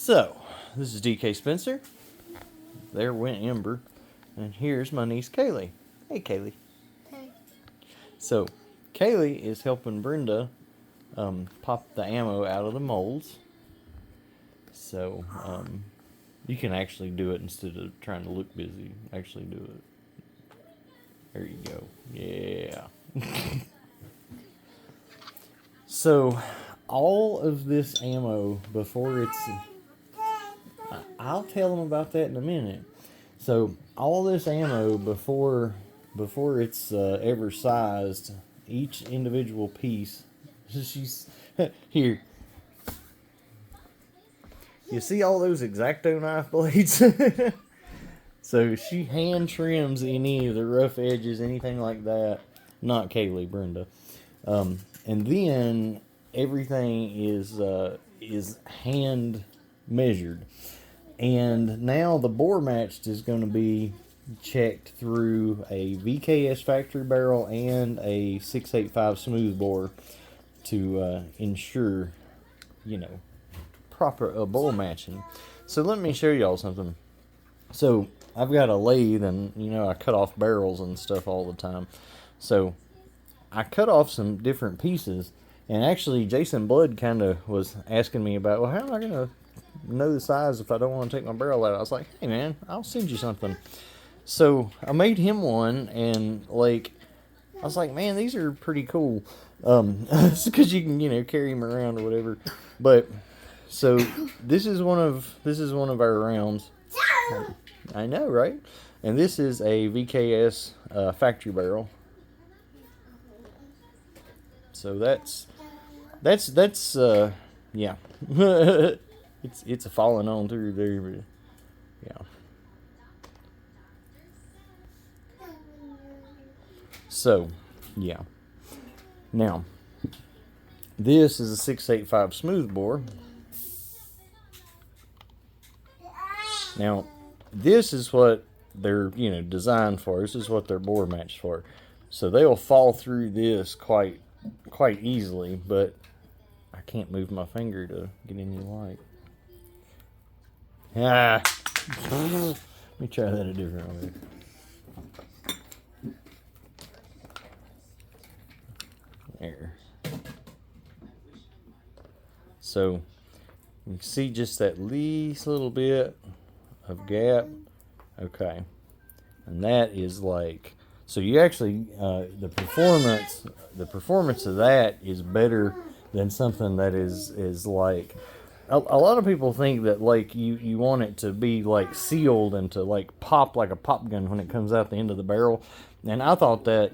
So, this is DK Spencer. There went Ember. And here's my niece Kaylee. Hey, Kaylee. Hey. So, Kaylee is helping Brenda pop the ammo out of the molds. So, you can actually do it instead of trying to look busy. Actually do it. There you go. Yeah. So, all of this ammo before it's... I'll tell them about that in a minute. So, all this ammo before it's ever sized, each individual piece... She's... Here. You see all those X-Acto knife blades? So she hand trims any of the rough edges, anything like that. Not Kaylee, Brenda. And then everything is hand measured. And now the bore matched is going to be checked through a VKS factory barrel and a 685 smooth bore to ensure, proper bore matching. So let me show y'all something. So I've got a lathe, and I cut off barrels and stuff all the time. So I cut off some different pieces, and actually Jason Blood kind of was asking me about, well, how am I going to know the size if I don't want to take my barrel out? I was like, hey man, I'll send you something. So I made him one, and I was like, man, these are pretty cool, because you can carry them around or whatever. But so this is one of our rounds. I know, right? And this is a VKS factory barrel. So that's yeah. it's a falling on through there, but yeah. So, yeah. Now, this is a 685 smooth bore. Now, this is what they're, designed for. This is what they're bore matched for. So they'll fall through this quite easily, but I can't move my finger to get any light. Let me try that a different way. There. So you can see just that least little bit of gap. Okay. And that is so you actually the performance of that is better than something that is like a lot of people think that you want it to be sealed and to pop like a pop gun when it comes out the end of the barrel. And I thought that,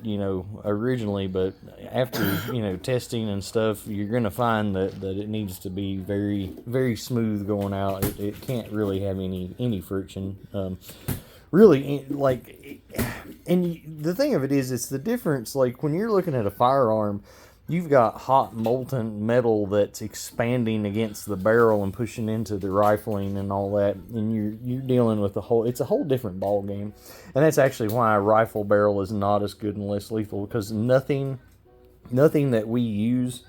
originally, but after, testing and stuff, you're going to find that it needs to be very, very smooth going out. It can't really have any friction. Really, and the thing of it is, it's the difference, when you're looking at a firearm, you've got hot molten metal that's expanding against the barrel and pushing into the rifling and all that, and you're dealing with it's a whole different ball game. And that's actually why a rifle barrel is not as good and less lethal, because nothing that we use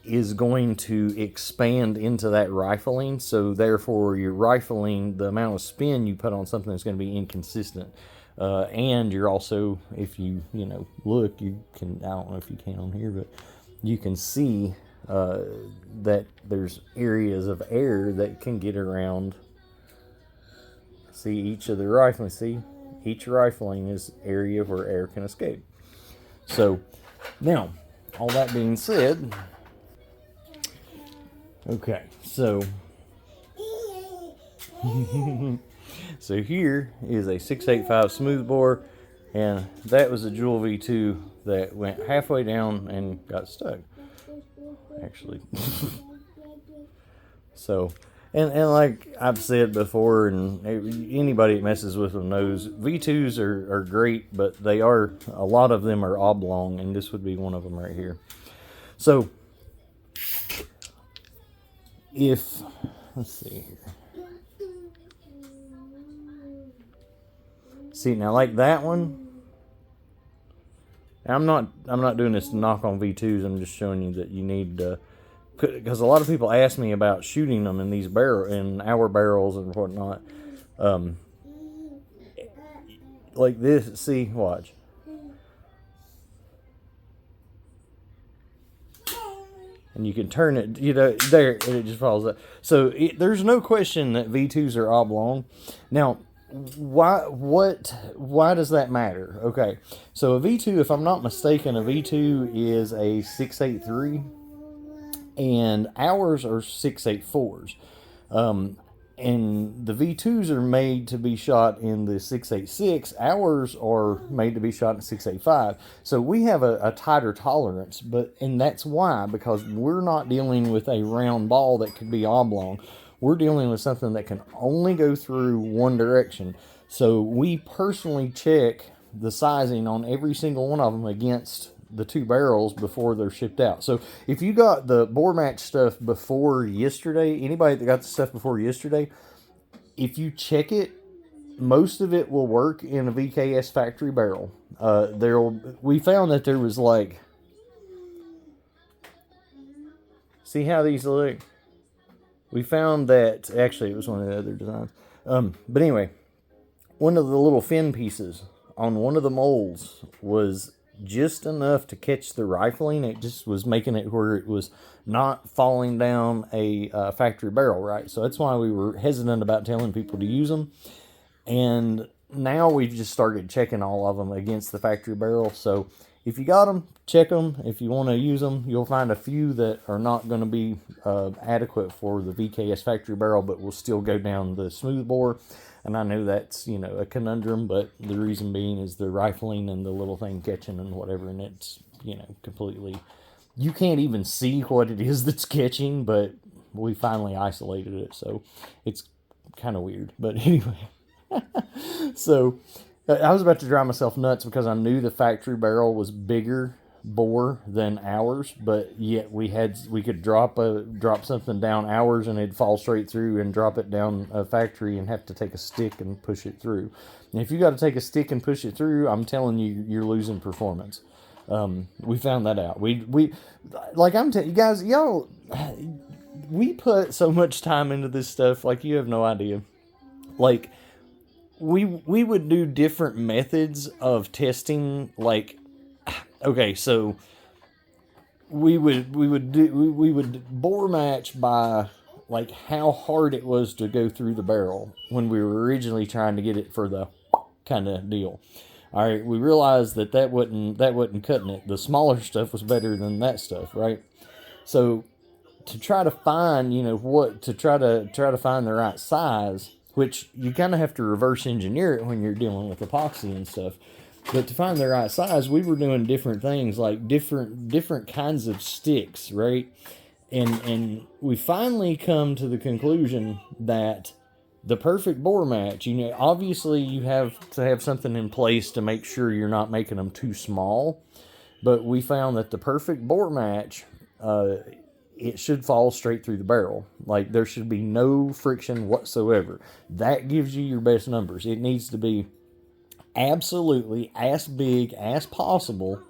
is going to expand into that rifling, so therefore your rifling, the amount of spin you put on something is going to be inconsistent. And you're also, if you look, you can, I don't know if you can on here, but you can see that there's areas of air that can get around. See each of the rifling, each rifling is area where air can escape. So now, all that being said, okay, so so here is a 685 smooth bore, and that was a Jewel V2 that went halfway down and got stuck, actually. So, and like I've said before, and anybody that messes with them knows, V2s are great, but a lot of them are oblong, and this would be one of them right here. So, let's see here. See, now like that one, I'm not doing this to knock on V2s. I'm just showing you that you need to because a lot of people ask me about shooting them in these in our barrels and whatnot. Like this, see, watch. And you can turn it, there, and it just falls up. So there's no question that V2s are oblong. Now, why does that matter? Okay, so a V2, if I'm not mistaken, a V2 is a 683, and ours are 684s. And the V2s are made to be shot in the 686. Ours are made to be shot in 685. So we have a tighter tolerance, and that's why, because we're not dealing with a round ball that could be oblong. We're dealing with something that can only go through one direction. So we personally check the sizing on every single one of them against the two barrels before they're shipped out. So if you got the bore match stuff before yesterday, anybody that got the stuff before yesterday, if you check it, most of it will work in a VKS factory barrel. We found that there was like, see how these look? We found that, actually it was one of the other designs. But anyway, one of the little fin pieces on one of the molds was just enough to catch the rifling. It just was making it where it was not falling down a factory barrel, right? So that's why we were hesitant about telling people to use them. And now we've just started checking all of them against the factory barrel. So if you got them, check them. If you want to use them, you'll find a few that are not going to be adequate for the VKS factory barrel, but will still go down the smooth bore. And I know that's, a conundrum, but the reason being is the rifling and the little thing catching and whatever, and it's, completely, you can't even see what it is that's catching, but we finally isolated it, so it's kind of weird. But anyway, so I was about to drive myself nuts because I knew the factory barrel was bigger bore than ours, but yet we could drop something down ours and it'd fall straight through, and drop it down a factory and have to take a stick and push it through. And if you got to take a stick and push it through, I'm telling you, you're losing performance. We found that out. We like I'm telling you guys, y'all, we put so much time into this stuff, like you have no idea. Like we would do different methods of testing, like, okay, so we would bore match by like how hard it was to go through the barrel when we were originally trying to get it for the kind of deal. All right, we realized that wasn't cutting it. The smaller stuff was better than that stuff, right? So to try to find, to try to find the right size, which you kind of have to reverse engineer it when you're dealing with epoxy and stuff. But to find the right size, we were doing different things, like different kinds of sticks, right? And we finally come to the conclusion that the perfect bore match, obviously you have to have something in place to make sure you're not making them too small. But we found that the perfect bore match, it should fall straight through the barrel. Like, there should be no friction whatsoever. That gives you your best numbers. It needs to be absolutely as big as possible,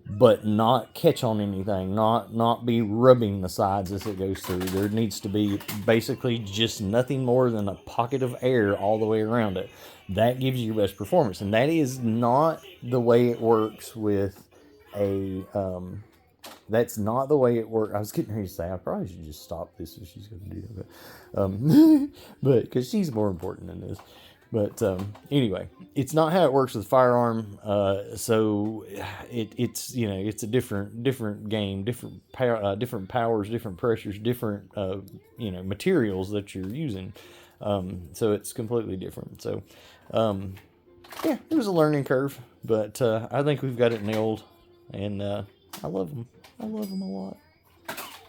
but not catch on anything, not be rubbing the sides as it goes through. There needs to be basically just nothing more than a pocket of air all the way around it. That gives you your best performance, and that is not the way it works with a that's not the way it works. I was getting ready to say I probably should just stop this if she's going to do that, but because she's more important than this. But anyway, it's not how it works with firearm. So it's it's a different game, different powers, different pressures, different materials that you're using. So it's completely different. So yeah, it was a learning curve, but I think we've got it nailed, and I love them. I love them a lot.